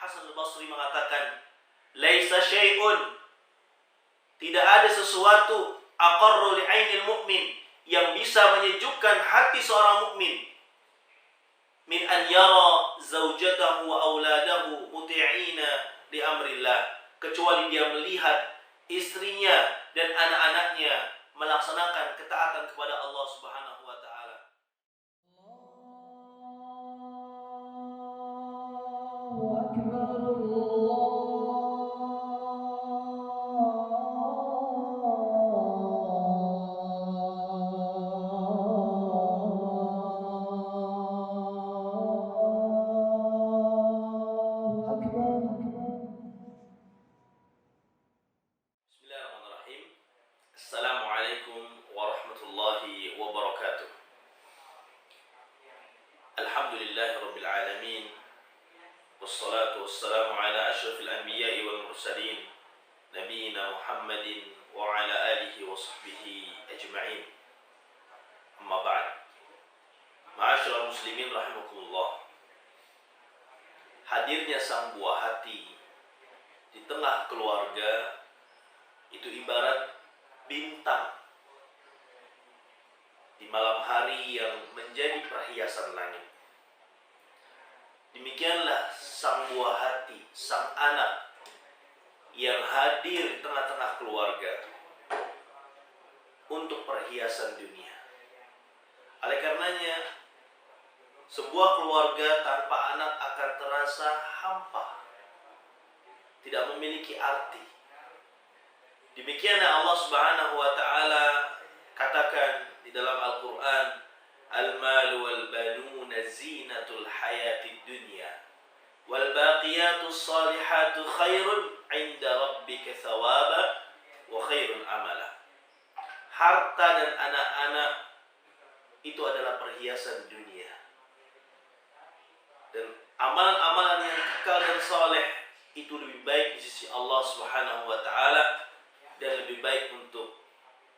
Hasan al-Basri mengatakan, "Laisa syai'un," tidak ada sesuatu aqarru li'ainil mu'min, yang bisa menyejukkan hati seorang mukmin, min an yara zaujatahu wa auladahu muti'ina li amrillah, kecuali dia melihat istrinya dan anak-anaknya melaksanakan ketaatan kepada Allah Subhanahu wa taala. Allahu akbar, Assalamualaikum warahmatullahi wabarakatuh. Alhamdulillahi rabbil alamin, wassalatu wassalamu ala asyrafil anbiya'i wal mursalin, nabiyina Muhammadin wa ala alihi wa sahbihi ajma'in. Amma ba'd. Ma'asyiral muslimin rahimakumullah. Hadirnya sang buah hati di tengah keluarga itu ibarat bintang di malam hari yang menjadi perhiasan langit. Demikianlah sang buah hati, sang anak yang hadir di tengah-tengah keluarga untuk perhiasan dunia. Oleh karenanya, sebuah keluarga tanpa anak akan terasa hampa, tidak memiliki arti. Demikianlah Allah Subhanahu wa taala katakan di dalam Al-Qur'an, "Al-malu wal banuna zinatul hayatid dunya wal baqiyatus salihatu khairun 'inda rabbika thawaba wa khairun amala." Harta dan anak-anak itu adalah perhiasan dunia, dan amalan-amalan yang kekal dan saleh itu lebih baik di sisi Allah Subhanahu wa taala dan lebih baik untuk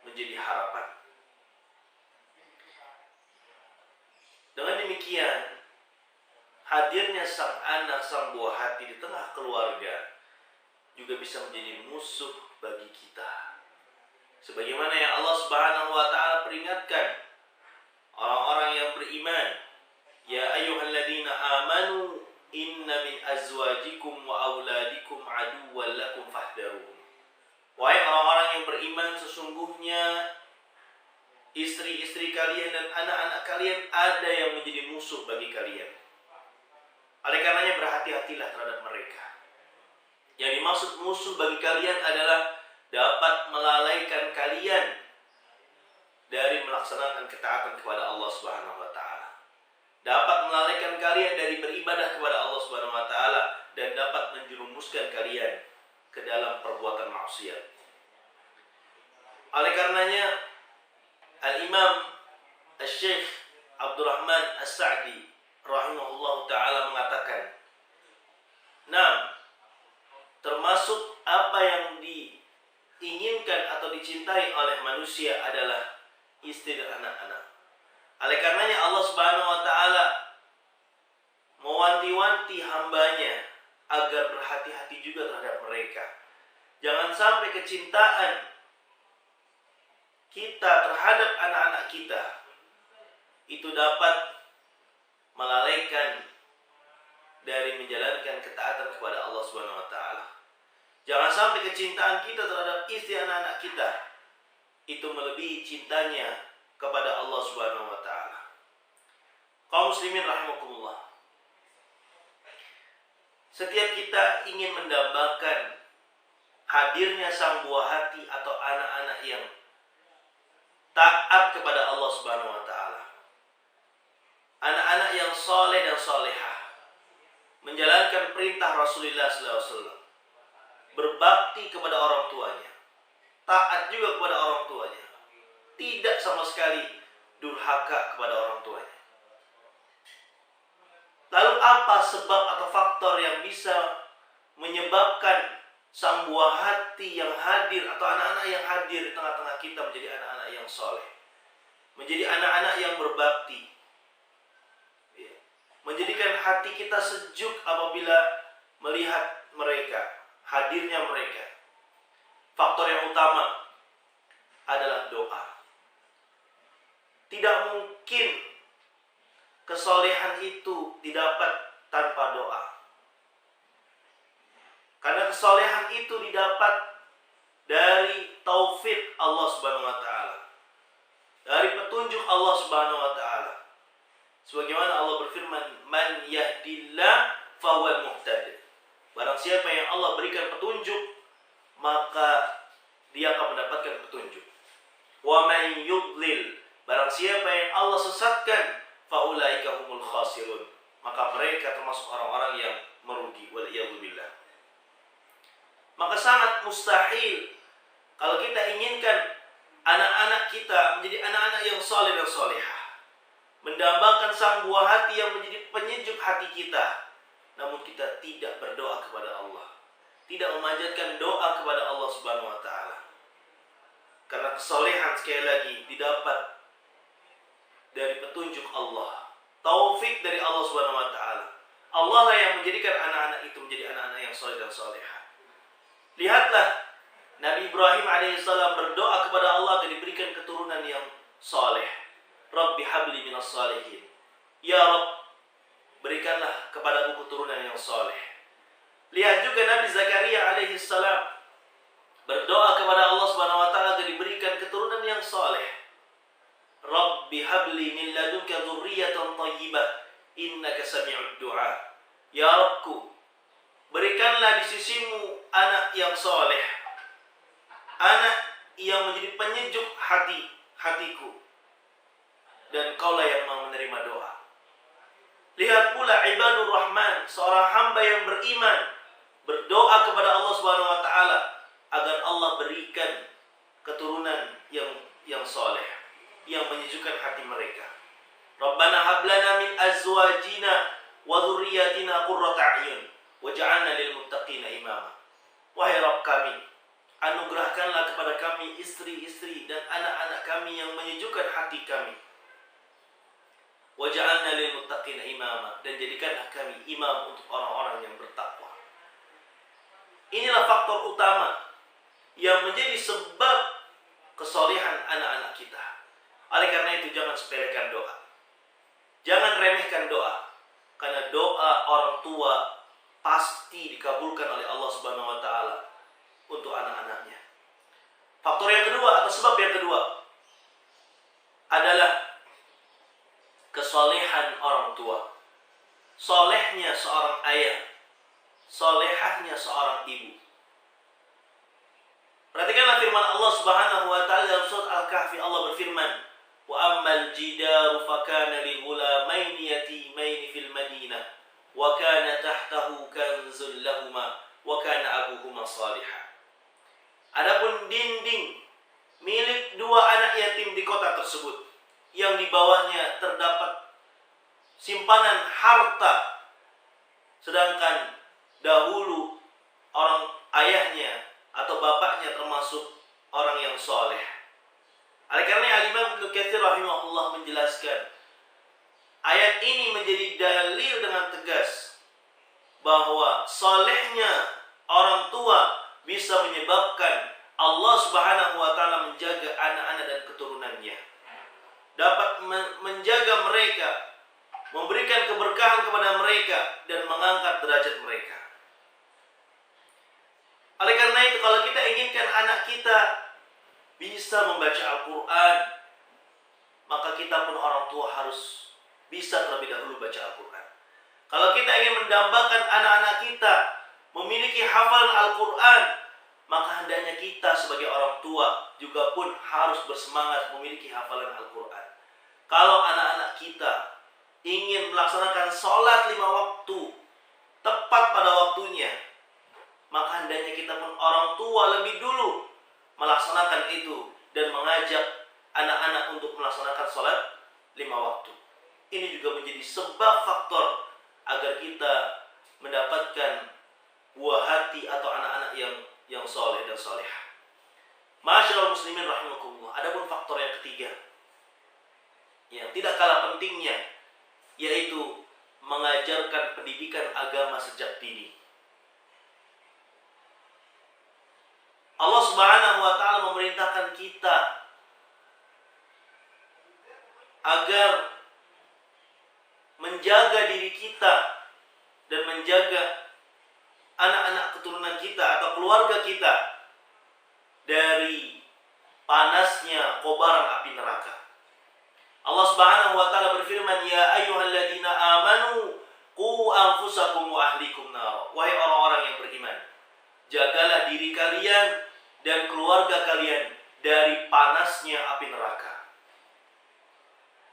menjadi harapan. Dengan demikian, hadirnya sang anak, sang buah hati di tengah keluarga juga bisa menjadi musuh bagi kita. Sebagaimana yang Allah Subhanahu wa taala peringatkan orang-orang yang beriman, "Ya ayyuhalladzina amanu inna min azwajikum wa auladikum aduwwan lakum fahdharuhum." Wahai orang-orang yang beriman, sesungguhnya istri-istri kalian dan anak-anak kalian ada yang menjadi musuh bagi kalian. Oleh karenanya berhati-hatilah terhadap mereka. Yang dimaksud musuh bagi kalian adalah dapat melalaikan kalian dari melaksanakan ketaatan kepada Allah Subhanahu wa taala. Dapat melalaikan kalian dari beribadah kepada Allah Subhanahu wa taala dan dapat menjerumuskan kalian ke dalam perbuatan maksiat. Oleh karenanya Al-Imam Al-Syekh Abdurrahman As-Sa'di rahimahullah ta'ala mengatakan, termasuk apa yang diinginkan atau dicintai oleh manusia adalah istri dan anak-anak. Oleh karenanya Allah Subhanahu wa ta'ala mewanti-wanti hambanya agar berhati-hati juga terhadap mereka. Jangan sampai kecintaan kita terhadap anak-anak kita itu dapat melalaikan dari menjalankan ketaatan kepada Allah Subhanahu wa taala. Jangan sampai kecintaan kita terhadap istri anak-anak kita itu melebihi cintanya kepada Allah Subhanahu wa taala. Kaum muslimin rahimakumullah. Setiap kita ingin mendambakan hadirnya sang buah hati atau anak-anak yang taat kepada Allah Subhanahu wa taala. Anak-anak yang soleh dan solehah, menjalankan perintah Rasulullah SAW, berbakti kepada orang tuanya, taat juga kepada orang tuanya, tidak sama sekali durhaka kepada orang tuanya. Lalu apa sebab atau faktor yang bisa menyebabkan sang buah hati yang hadir atau anak-anak yang hadir di tengah-tengah kita menjadi anak-anak yang soleh, menjadi anak-anak yang berbakti, menjadikan hati kita sejuk apabila melihat mereka, hadirnya mereka, faktor yang utama adalah doa. Tidak mungkin kesolehan itu didapat tanpa doa. Karena kesolehan itu didapat dari taufik Allah Subhanahu wa taala. Dari petunjuk Allah Subhanahu wa taala. Sebagaimana Allah berfirman, "Man yahdillah fahuwal muhtadi." Barang siapa yang Allah berikan petunjuk, maka dia akan mendapatkan petunjuk. Wa man yudlil, barang siapa yang Allah sesatkan, faulaika humul khasirun, maka mereka termasuk orang-orang yang merugi. Wal iyadu billah. Maka sangat mustahil kalau kita inginkan anak-anak kita menjadi anak-anak yang saleh dan salehah, mendambakan sang buah hati yang menjadi penyejuk hati kita, namun kita tidak berdoa kepada Allah, tidak memanjatkan doa kepada Allah Subhanahu wa taala. Karena kesolehan sekali lagi didapat dari petunjuk Allah, taufik dari Allah Subhanahu wa taala. Allah lah yang menjadikan anak-anak itu menjadi anak-anak yang saleh dan salehah. Lihatlah Nabi Ibrahim alaihissalam berdoa kepada Allah agar diberikan keturunan yang saleh. Rabbi habli minas salihin. Ya Rabb, berikanlah kepadaku keturunan yang saleh. Lihat juga Nabi Zakaria alaihissalam berdoa kepada Allah Subhanahu wa taala agar diberikan keturunan yang saleh. Rabbi habli min ladunka dzurriyyatan thayyibah innaka sami'ud du'a. Ya Rabbku, berikanlah di sisimu anak yang saleh, anak yang menjadi penyejuk hatiku, dan kaulah yang mau menerima doa. Lihat pula ibadur rahman, seorang hamba yang beriman, berdoa kepada Allah Subhanahu wa taala agar Allah berikan keturunan yang saleh, yang menyejukkan hati mereka. Rabbana hab lana min azwajina wa dzurriyyatina qurrata a'yun waj'alna lil muttaqina imama. Wahai Rabb kami, anugerahkanlah kepada kami istri-istri dan anak-anak kami yang menyejukkan hati kami. Waj'alna lil muttaqina imama, dan jadikanlah kami imam untuk orang-orang yang bertakwa. Inilah faktor utama yang menjadi sebab kesolehan anak-anak kita. Oleh karena itu jangan sepelekan doa. Jangan remehkan doa. Karena doa orang tua pasti dikabulkan oleh Allah Subhanahu wa taala untuk anak-anaknya. Faktor yang kedua atau sebab yang kedua adalah kesolehan orang tua. Solehnya seorang ayah, solehahnya seorang ibu. Perhatikanlah firman Allah Subhanahu wa taala dalam surat Al-Kahfi. Allah berfirman, "Wa ammal jidaru fakana lil ghulamaini yatimaini fil Madinah wa kana tahtahu kanzul lahumā wa kana abuhuma salihah." Adapun dinding milik dua anak yatim di kota tersebut, yang di bawahnya terdapat simpanan harta, sedangkan dahulu orang ayahnya atau bapaknya termasuk orang yang soleh. Oleh karena Al-Imam Ibnu Katsir rahimahullah menjelaskan, ayat ini menjadi dalil dengan tegas bahwa solehnya orang tua bisa menyebabkan Allah Subhanahu wa taala menjaga anak-anak dan keturunannya, dapat menjaga mereka, memberikan keberkahan kepada mereka, dan mengangkat derajat mereka. Oleh karena itu, kalau kita inginkan anak kita bisa membaca Al-Quran, maka kita pun orang tua harus bisa terlebih dahulu baca Al-Quran. Kalau kita ingin mendambakan anak-anak kita memiliki hafalan Al-Quran, maka hendaknya kita sebagai orang tua juga pun harus bersemangat memiliki hafalan Al-Quran. Kalau anak-anak kita ingin melaksanakan sholat 5 waktu tepat pada waktunya, maka hendaknya kita pun orang tua lebih dulu melaksanakan itu dan mengajak anak-anak untuk melaksanakan sholat 5 waktu. Ini juga menjadi sebab faktor agar kita mendapatkan buah hati atau anak-anak yang soleh dan solehah. Ma'asyiral muslimin rahimakumullah. Adapun faktor yang ketiga yang tidak kalah pentingnya, yaitu mengajarkan pendidikan agama sejak dini. Allah Subhanahu wa taala memerintahkan kita agar menjaga diri kita dan menjaga anak-anak keturunan kita atau keluarga kita dari panasnya kobaran api neraka. Allah Subhanahu wa taala berfirman, "Ya ayyuhalladzina amanu qu anfusakum wa ahlikum nar." Wahai orang-orang yang beriman, jagalah diri kalian dan keluarga kalian dari panasnya api neraka.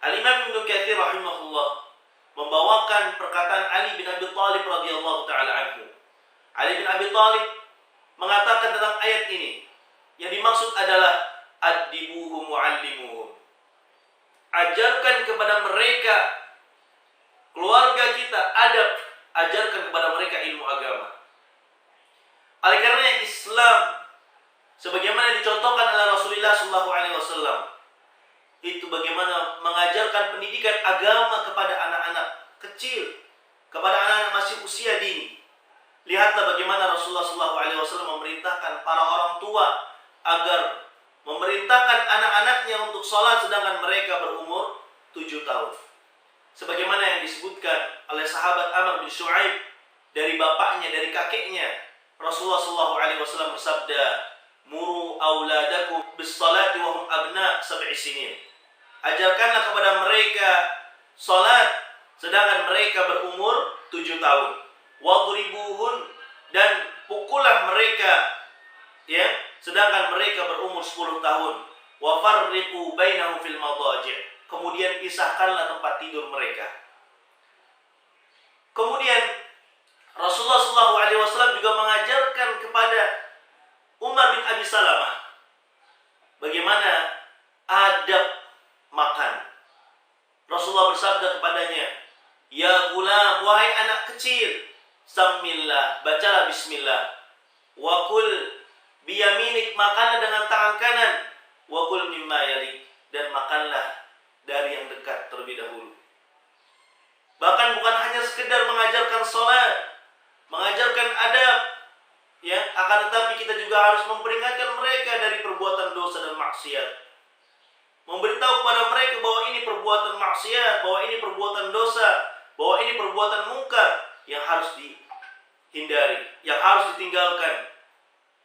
Al-Imam Ibnu Katsir rahimahullah membawakan perkataan Ali bin Abi Thalib radhiyallahu taala anhu. Ali bin Abi Thalib mengatakan tentang ayat ini, yang dimaksud adalah addibuhum muallimuhum. Ajarkan kepada mereka, keluarga kita, adab, ajarkan kepada mereka ilmu agama. Oleh karenanya Islam sebagaimana dicontohkan oleh Rasulullah SAW itu bagaimana mengajarkan pendidikan agama kepada anak-anak kecil, kepada anak-anak masih usia dini. Lihatlah bagaimana Rasulullah SAW memerintahkan para orang tua agar memerintahkan anak-anaknya untuk sholat sedangkan mereka berumur 7 tahun. Sebagaimana yang disebutkan oleh sahabat Amr bin Shu'aib dari bapaknya, dari kakeknya. Rasulullah SAW bersabda, "Muru auladakum bis salati wa hum abna 7 sinin." Ajarkanlah kepada mereka salat sedangkan mereka berumur 7 tahun. Wadribuhun, dan pukullah mereka ya sedangkan mereka berumur 10 tahun. Wa farriqu bainahum fil madaji'. Kemudian pisahkanlah tempat tidur mereka. Kemudian Rasulullah SAW juga mengajarkan kepada Umar bin Abi Salamah bagaimana adab makan. Rasulullah bersabda kepadanya, "Ya gulam, wahai anak kecil, samillah, bacalah bismillah. Wa kul biyaminik, makanlah dengan tangan kanan. Wa kul mimma yalik, dan makanlah dari yang dekat terlebih dahulu." Bahkan bukan hanya sekedar mengajarkan sholat, mengajarkan adab, ya, akan tetapi kita juga harus memperingatkan mereka dari perbuatan dosa dan maksiat. Memberitahu kepada mereka bahwa ini perbuatan maksiat, bahwa ini perbuatan dosa, bahwa ini perbuatan mungkar yang harus dihindari, yang harus ditinggalkan.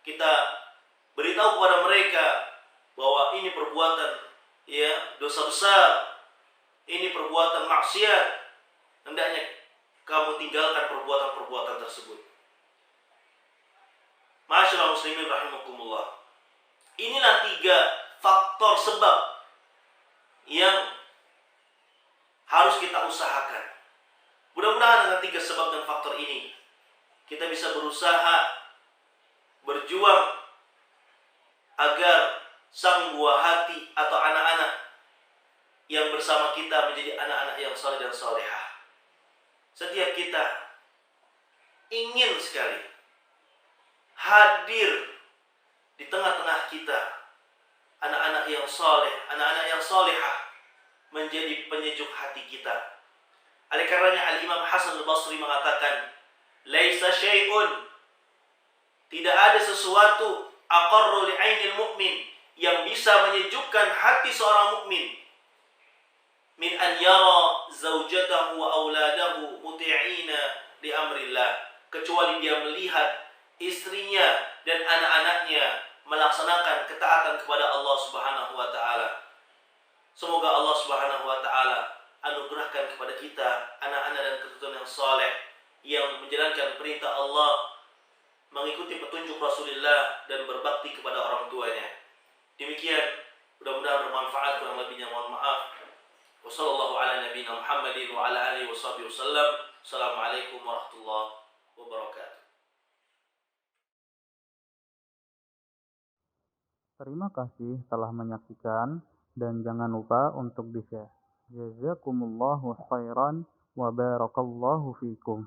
Kita beritahu kepada mereka bahwa ini perbuatan ya dosa besar, ini perbuatan maksiat, hendaknya kamu tinggalkan perbuatan-perbuatan tersebut. Ma'asyiral muslimin rahimakumullah. Inilah 3 faktor sebab yang harus kita usahakan. Mudah-mudahan dengan 3 sebab dan faktor ini kita bisa berusaha berjuang agar sang buah hati atau anak-anak yang bersama kita menjadi anak-anak yang saleh dan salehah. Setiap kita ingin sekali hadir di tengah-tengah kita anak-anak yang saleh, anak-anak yang salehah, menjadi penyejuk hati kita. Oleh karenanya Al-Imam Hasan Al-Basri mengatakan, "Laisa syai'un," tidak ada sesuatu, "aqarru li'ainil mu'min," yang bisa menyejukkan hati seorang mukmin, "min an yara zaujatahu wa auladahu muti'ina li amrillah," kecuali dia melihat istrinya dan anak-anaknya melaksanakan ketaatan kepada Allah Subhanahu wa taala. Semoga Allah Subhanahu wa taala anugerahkan kepada kita anak-anak dan keturunan yang saleh yang menjalankan perintah Allah, mengikuti petunjuk Rasulullah dan berbakti kepada orang tuanya. Demikian, mudah-mudahan bermanfaat, kurang lebihnya mohon maaf. Wassallallahu ala nabiyina Muhammadin wa ala alihi washabihi wasallam. Assalamualaikum warahmatullahi wabarakatuh. Terima kasih telah menyaksikan dan jangan lupa untuk di-share. Jazakumullahu khairan wa barakallahu fikum.